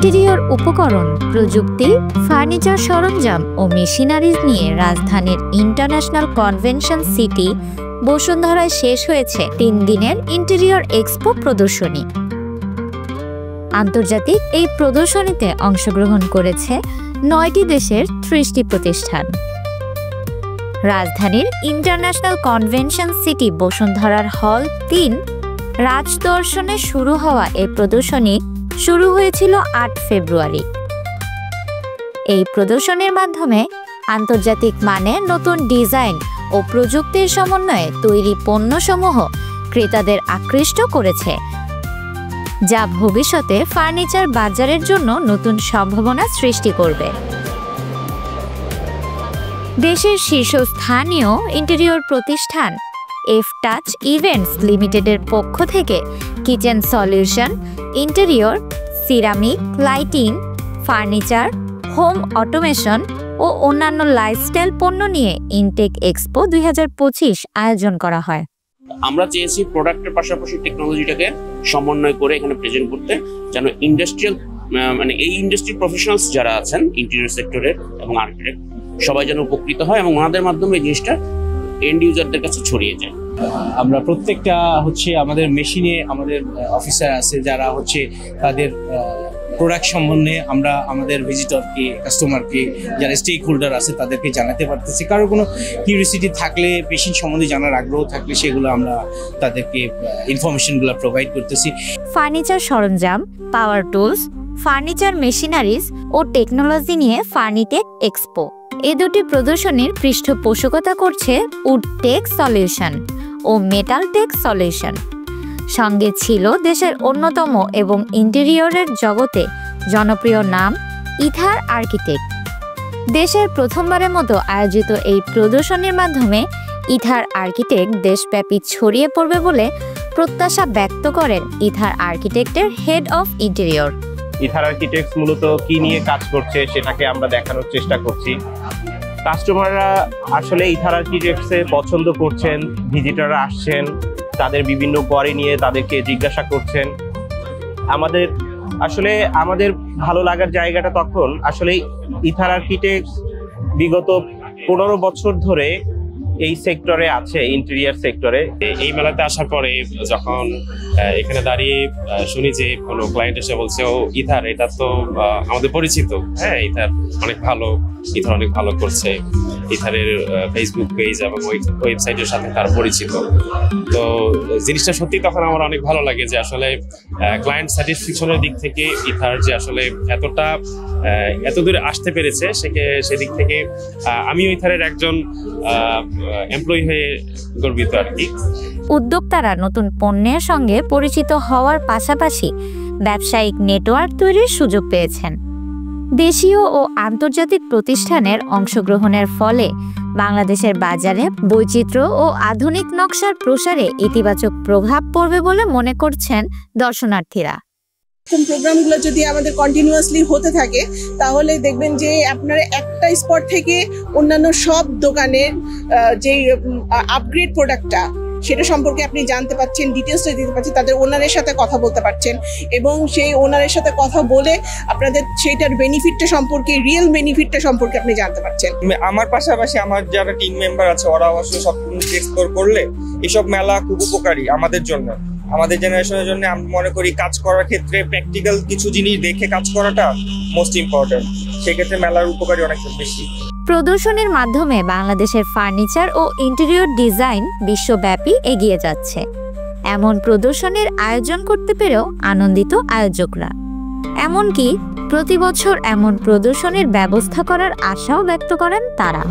Interior উপকরণ, প্রযুক্তি, furniture সরঞ্জাম ও মেশিনারিজ নিয়ে রাজধানীর ইন্টারন্যাশনাল কনভেনশন সিটি বসুন্ধরায় শেষ হয়েছে 3 দিনের ইন্টেরিয়র এক্সপো প্রদর্শনী। আন্তর্জাতিক এই প্রদর্শনীতে অংশগ্রহণ করেছে 9টি দেশের 30টি প্রতিষ্ঠান। রাজধানীর ইন্টারন্যাশনাল কনভেনশন সিটি বসুন্ধরার হল 3 রাজদর্শনে শুরু হওয়া এই প্রদর্শনী শুরু হয়েছিল 8 ফেব্রুয়ারি। এই প্রদর্শনীর মাধ্যমে আন্তর্জাতিক মানের নতুন ডিজাইন ও প্রযুক্তির সমন্বয়ে তৈরি পণ্যসমূহ ক্রেতাদের আকৃষ্ট করেছে, যা ভবিষ্যতে ফার্নিচার বাজারের জন্য নতুন সম্ভাবনা সৃষ্টি করবে। দেশের শীর্ষস্থানীয় ইন্টেরিয়র প্রতিষ্ঠান এফটাচ ইভেন্টস লিমিটেডের পক্ষ থেকে kitchen solution, interior, ceramic, lighting, furniture, home automation ও অন্যান্য লাইফস্টাইল পণ্য নিয়ে ইনটেক এক্সপো 2025 আয়োজন করা হয়। আমরা চেয়েছি প্রোডাক্টের পাশাপাশি টেকনোলজিটাকে সমন্বয় করে এখানে প্রেজেন্ট করতে, যেন ইন্ডাস্ট্রিয়াল মানে এই ইন্ডাস্ট্রি প্রফেশনালস যারা আছেন ইন্টেরিয়র সেক্টরের এবং আর্কিটেক্ট সবাই যেন উপকৃত হয় এবং ওনাদের মাধ্যমে এই জিনিসটা এন্ড ইউজারদের কাছে ছড়িয়ে যায়। আমরা প্রত্যেকটা আমাদের মেশিনে আমাদের অফিসার আছে যারা তাদের প্রোডাক্ট সম্বন্ধে আমরা আমাদের ভিজিটরকে, কাস্টমারকে, যারা স্টেক হোল্ডার আছে তাদেরকে জানাতে পারতেছি। কারো কোনো কিউরিওসিটি থাকলে, মেশিন সম্বন্ধে জানার আগ্রহ থাকলে সেগুলো আমরা তাদেরকে ইনফরমেশনগুলো প্রোভাইড করতেছি। ফার্নিচার সরঞ্জাম, পাওয়ার টুলস, ফার্নিচার মেশিনারিজ ও টেকনোলজি নিয়ে ফার্নিটেক এক্সপো এই দুটি প্রদর্শনীর পৃষ্ঠপোষকতা করছে উডটেক সলিউশন ও মেটাল টেক সলিউশন। সঙ্গে ছিল দেশের অন্যতম এবং ইন্টেরিয়রের জগতে জনপ্রিয় নাম ইথার আর্কিটেক্ট। দেশের প্রথমবারের মতো আয়োজিত এই প্রদর্শনীর মাধ্যমে ইথার আর্কিটেক্ট দেশব্যাপী ছড়িয়ে পড়বে বলে প্রত্যাশা ব্যক্ত করেন ইথার আর্কিটেক্টের head of interior. Ether architects মূলত কি নিয়ে কাজ করছে সেটাকে আমরা দেখানোর চেষ্টা করছি। কাস্টমাররা আসলে ইথার আর্কিটেক্টসে পছন্দ করছেন, ভিজিটাররা আসছেন, তাদের বিভিন্ন কোয়ারি নিয়ে তাদেরকে জিজ্ঞাসা করছেন। আমাদের ভালো লাগার জায়গাটা তখন আসলে ইথার আর্কিটেক্টস বিগত 15 বছর ধরে এই সেক্টরে আছে, ইন্টেরিয়র সেক্টরে। এই মেলাতে আসার পরে যখন এখানে দাঁড়িয়ে শুনি যে কোনো ক্লায়েন্ট এসে বলছে ও ইথার, এটা তো আমাদের পরিচিত, হ্যাঁ ইথার অনেক ভালো, ইথার অনেক ভালো করছে, ইথারের ফেসবুক পেজ এবং ওয়েবসাইটের সাথে তার পরিচিত। তো জিনিসটা সত্যি তখন আমার অনেক ভালো লাগে যে আসলে ক্লায়েন্ট স্যাটিসফ্যাকশনের দিক থেকে ইথার যে আসলে এত দূরে আসতে পেরেছে, সেদিক থেকে আমিও ইথারের একজন এমপ্লয়ি হয়ে গর্বিত আর কি। উদ্যোক্তারা নতুন পণ্যের সঙ্গে পরিচিত হওয়ার পাশাপাশি ব্যবসায়িক নেটওয়ার্ক তৈরির সুযোগ পেয়েছেন। দেশীয় ও আন্তর্জাতিক প্রতিষ্ঠানের অংশগ্রহণের ফলে বাংলাদেশের বাজারে বৈচিত্র্য ও আধুনিক নকশার প্রসারে ইতিবাচক প্রভাব পড়বে বলে মনে করছেন দর্শনার্থীরা। প্রোগ্রামগুলো যদি আমাদের কন্টিনিউয়াসলি হতে থাকে তাহলে দেখবেন যে আপনারা একটা স্পট থেকে অন্যান্য সব দোকানের যে আপগ্রেড প্রোডাক্টটা সেটা সম্পর্কে আপনি জানতে পারছেন, ডিটেলসটা দিতে পারছেন, তাদের ওনারের সাথে কথা বলতে পারছেন এবং সেই ওনারের সাথে কথা বলে আপনাদের সেইটার বেনিফিটটা সম্পর্কে, রিয়েল বেনিফিটটা সম্পর্কে আপনি জানতে পারছেন। আমার পাশাপাশি আমার যারা টিম মেম্বার আছে ওরা অবশ্যই সব কিছু এক্সপ্লোর করলে এসব মেলা খুব উপকারী আমাদের জন্য, আমাদের জেনারেশনের জন্য। আমি মনে করি কাজ করার ক্ষেত্রে প্র্যাকটিক্যাল কিছু জিনিস দেখে কাজ করাটা মোস্ট ইম্পর্টেন্ট, সেক্ষেত্রে মেলার উপকারী অনেক বেশি। প্রদর্শনীর মাধ্যমে বাংলাদেশের ফার্নিচার ও ইন্টেরিয়র ডিজাইন বিশ্বব্যাপী এগিয়ে যাচ্ছে। এমন প্রদর্শনীর আয়োজন করতে পেরেও আনন্দিত আয়োজকরা। এমনকি প্রতি বছর এমন প্রদর্শনীর ব্যবস্থা করার আশাও ব্যক্ত করেন তারা।